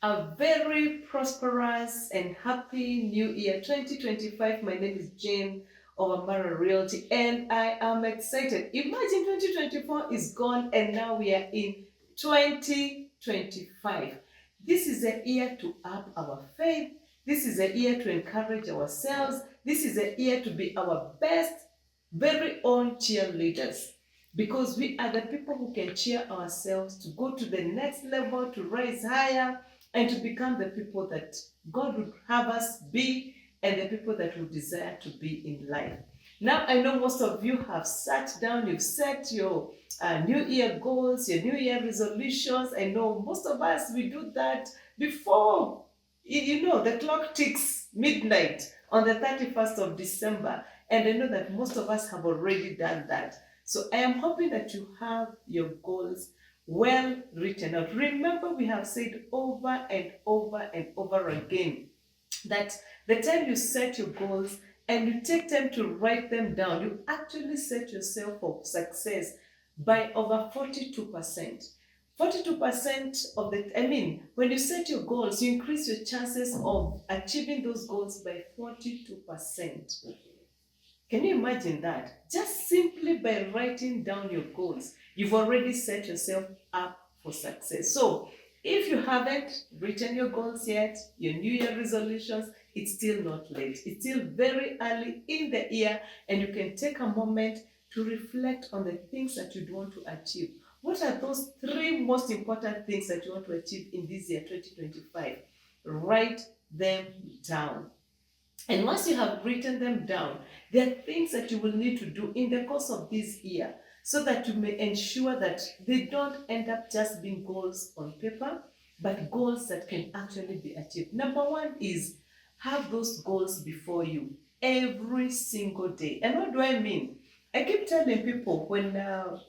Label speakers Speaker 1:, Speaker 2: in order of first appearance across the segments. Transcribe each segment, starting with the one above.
Speaker 1: A very prosperous and happy new year 2025. My name is Jane of Amara Realty and I am excited. Imagine 2024 is gone and now we are in 2025. This is a year to up our faith. This is a year to encourage ourselves. This is a year to be our best, very own cheerleaders, because we are the people who can cheer ourselves to go to the next level, to rise higher, and to become the people that God would have us be and the people that we desire to be in life. Now, I know most of you have sat down, you've set your New Year goals, your New Year resolutions. I know most of us, we do that before, the clock ticks midnight on the 31st of December. And I know that most of us have already done that. So I am hoping that you have your goals well written out. Remember, we have said over and over and over again that the time you set your goals and you take time to write them down, you actually set yourself for success by over 42%. 42% of when you set your goals, you increase your chances of achieving those goals by 42%. Can you imagine that? Just simply by writing down your goals, you've already set yourself up for success. So, if you haven't written your goals yet, your New Year resolutions, it's still not late. It's still very early in the year, and you can take a moment to reflect on the things that you'd want to achieve. What are those three most important things that you want to achieve in this year, 2025? Write them down. And once you have written them down, there are things that you will need to do in the course of this year so that you may ensure that they don't end up just being goals on paper, but goals that can actually be achieved. Number one is have those goals before you every single day. And what do I mean? I keep telling people when the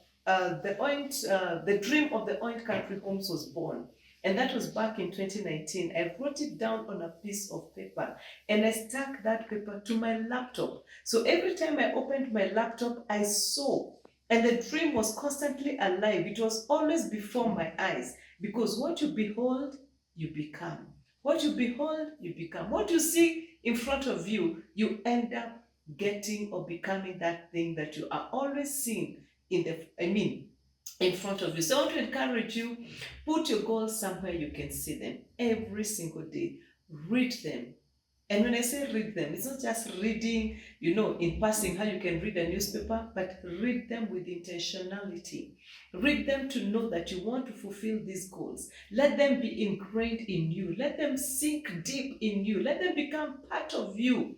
Speaker 1: dream of the Oint Country Homes was born, and that was back in 2019. I wrote it down on a piece of paper and I stuck that paper to my laptop. So every time I opened my laptop, I saw, and the dream was constantly alive. It was always before my eyes, because what you behold, you become. What you behold, you become. What you see in front of you, you end up getting or becoming that thing that you are always seeing in front of you. So I want to encourage you, put your goals somewhere you can see them every single day. Read them. And when I say read them, it's not just reading, in passing how you can read a newspaper, but read them with intentionality. Read them to know that you want to fulfill these goals. Let them be ingrained in you. Let them sink deep in you. Let them become part of you.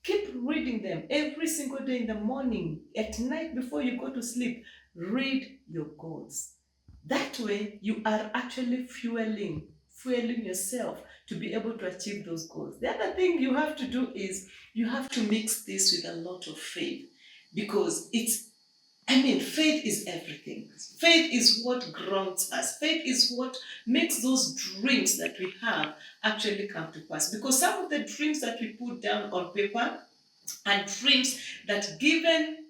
Speaker 1: Keep reading them every single day, in the morning, at night, before you go to sleep. Read your goals. That way, you are actually fueling yourself to be able to achieve those goals. The other thing you have to do is you have to mix this with a lot of faith, because faith is everything. Faith is what grounds us. Faith is what makes those dreams that we have actually come to pass. Because some of the dreams that we put down on paper are dreams that, given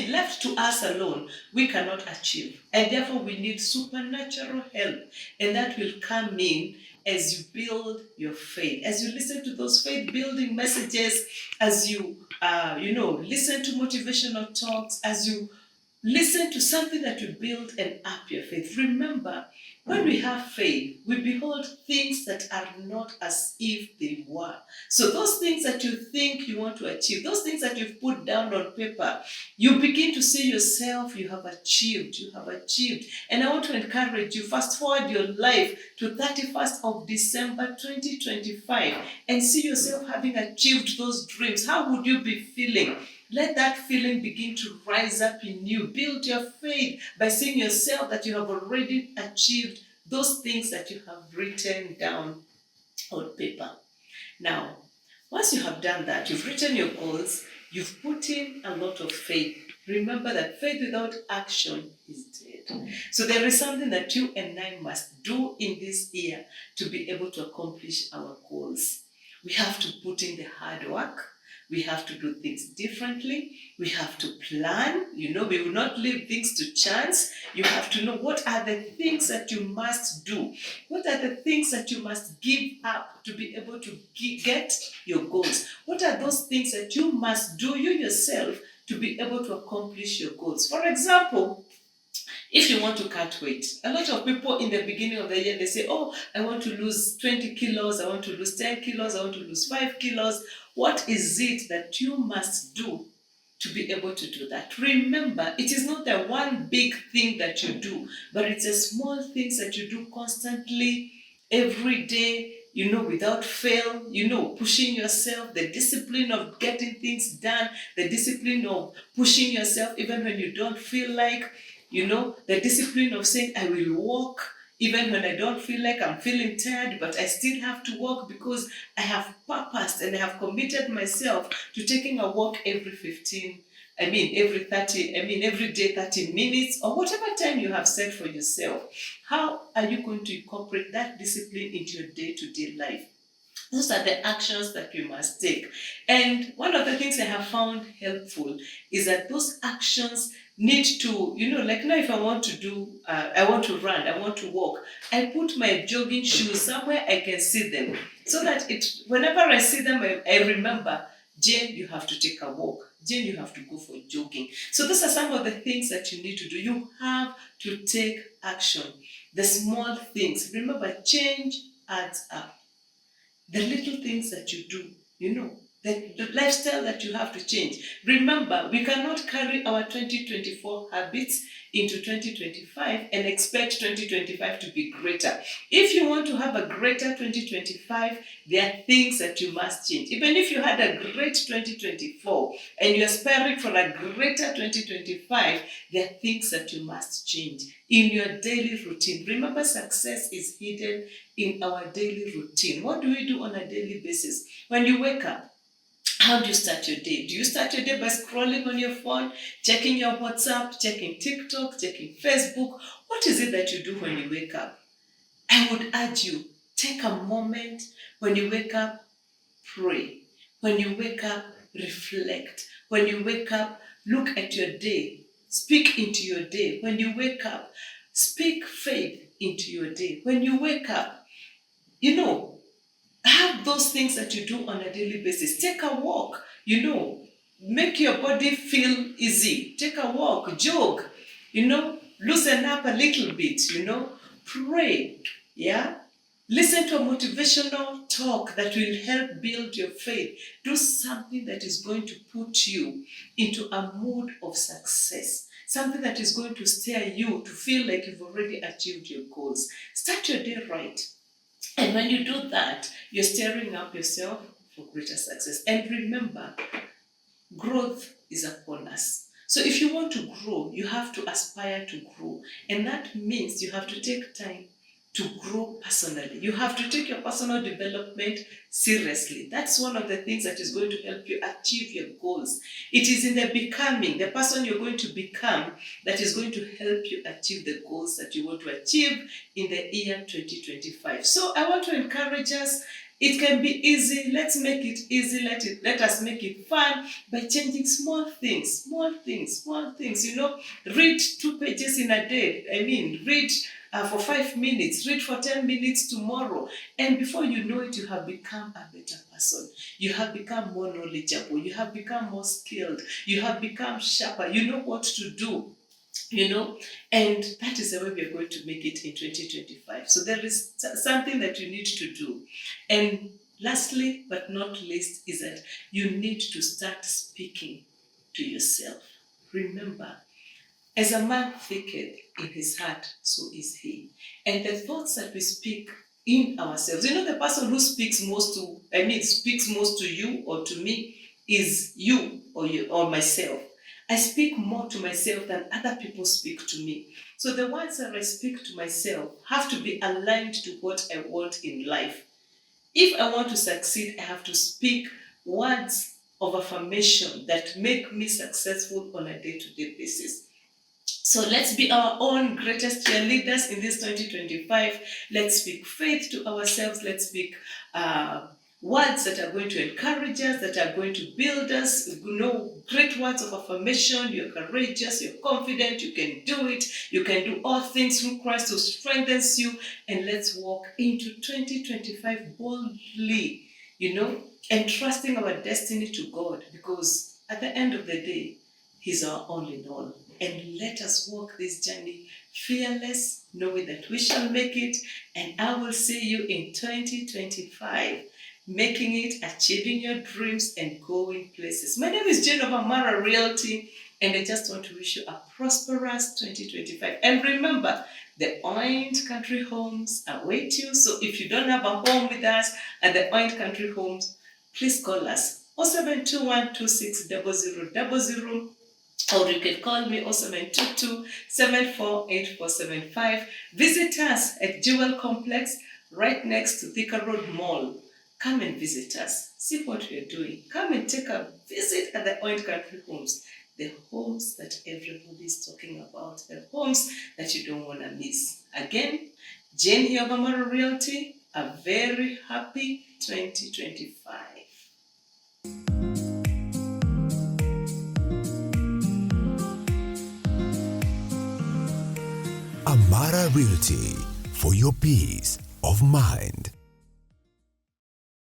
Speaker 1: left to us alone, we cannot achieve. And therefore, we need supernatural help. And that will come in as you build your faith, as you listen to those faith building messages, as you, listen to motivational talks, as you listen to something that will build and up your faith. Remember, when we have faith, we behold things that are not as if they were. So those things that you think you want to achieve, those things that you've put down on paper, you begin to see yourself, you have achieved. And I want to encourage you, fast forward your life to 31st of December 2025 and see yourself having achieved those dreams. How would you be feeling? Let that feeling begin to rise up in you. Build your faith by seeing yourself that you have already achieved those things that you have written down on paper. Now, once you have done that, you've written your goals, you've put in a lot of faith. Remember that faith without action is dead. So there is something that you and I must do in this year to be able to accomplish our goals. We have to put in the hard work. We have to do things differently. We have to plan. We will not leave things to chance. You have to know what are the things that you must do. What are the things that you must give up to be able to get your goals? What are those things that you must do you yourself to be able to accomplish your goals? For example, if you want to cut weight, a lot of people in the beginning of the year, they say, oh, I want to lose 20 kilos, I want to lose 10 kilos, I want to lose 5 kilos. What is it that you must do to be able to do that? Remember, it is not the one big thing that you do, but it's the small things that you do constantly, every day, without fail, pushing yourself, the discipline of getting things done, the discipline of pushing yourself even when you don't feel like, the discipline of saying, I will walk even when I don't feel like I'm feeling tired, but I still have to walk because I have purposed and I have committed myself to taking a walk every day 30 minutes or whatever time you have set for yourself. How are you going to incorporate that discipline into your day-to-day life? Those are the actions that we must take. And one of the things I have found helpful is that those actions need to, like now if I want to run, I want to walk, I put my jogging shoes somewhere I can see them so that whenever I see them, I remember, Jane, you have to take a walk. Jane, you have to go for jogging. So those are some of the things that you need to do. You have to take action. The small things. Remember, change adds up. The little things that you do, the lifestyle that you have to change. Remember, we cannot carry our 2024 habits into 2025 and expect 2025 to be greater. If you want to have a greater 2025, there are things that you must change. Even if you had a great 2024 and you're aspiring for a greater 2025, there are things that you must change in your daily routine. Remember, success is hidden in our daily routine. What do we do on a daily basis? When you wake up, how do you start your day? Do you start your day by scrolling on your phone, checking your WhatsApp, checking TikTok, checking Facebook? What is it that you do when you wake up? I would urge you, take a moment when you wake up, pray. When you wake up, reflect. When you wake up, look at your day. Speak into your day. When you wake up, speak faith into your day. When you wake up, have those things that you do on a daily basis. Take a walk, make your body feel easy. Take a walk, jog, loosen up a little bit, pray, yeah? Listen to a motivational talk that will help build your faith. Do something that is going to put you into a mood of success. Something that is going to steer you to feel like you've already achieved your goals. Start your day right. And when you do that, you're stirring up yourself for greater success. And remember, growth is upon us. So if you want to grow, you have to aspire to grow. And that means you have to take time to grow personally. You have to take your personal development seriously. That's one of the things that is going to help you achieve your goals. It is in the becoming, the person you're going to become, that is going to help you achieve the goals that you want to achieve in the year 2025. So I want to encourage us. It can be easy. Let's make it easy. Let us make it fun by changing small things. Read 2 pages in a day. Read for 5 minutes, read for 10 minutes tomorrow. And before you know it, you have become a better person. You have become more knowledgeable. You have become more skilled. You have become sharper. You know what to do. And that is the way we are going to make it in 2025. So there is something that you need to do. And lastly, but not least, is that you need to start speaking to yourself. Remember, as a man thinketh in his heart, so is he. And the thoughts that we speak in ourselves, the person who speaks most to you or to me is you or myself. I speak more to myself than other people speak to me. So the words that I speak to myself have to be aligned to what I want in life. If I want to succeed, I have to speak words of affirmation that make me successful on a day-to-day basis. So let's be our own greatest cheerleaders in this 2025. Let's speak faith to ourselves. Let's speak Words that are going to encourage us, that are going to build us, great words of affirmation. You're courageous, you're confident, you can do it, you can do all things through Christ who strengthens you. And let's walk into 2025 boldly, and trusting our destiny to God, because at the end of the day, He's our all in all. And let us walk this journey fearless, knowing that we shall make it. And I will see you in 2025, making it, achieving your dreams, and going places. My name is Jane of Amara Realty, and I just want to wish you a prosperous 2025. And remember, the Oint Country Homes await you. So if you don't have a home with us at the Oint Country Homes, please call us 0721 260000, or you can call me 0722 748475. Visit us at Jewel Complex right next to Thika Road Mall. Come and visit us. See what we are doing. Come and take a visit at the Oint Country Homes. The homes that everybody is talking about. The homes that you don't want to miss. Again, Jane here of Amara Realty. A very happy 2025.
Speaker 2: Amara Realty, for your peace of mind.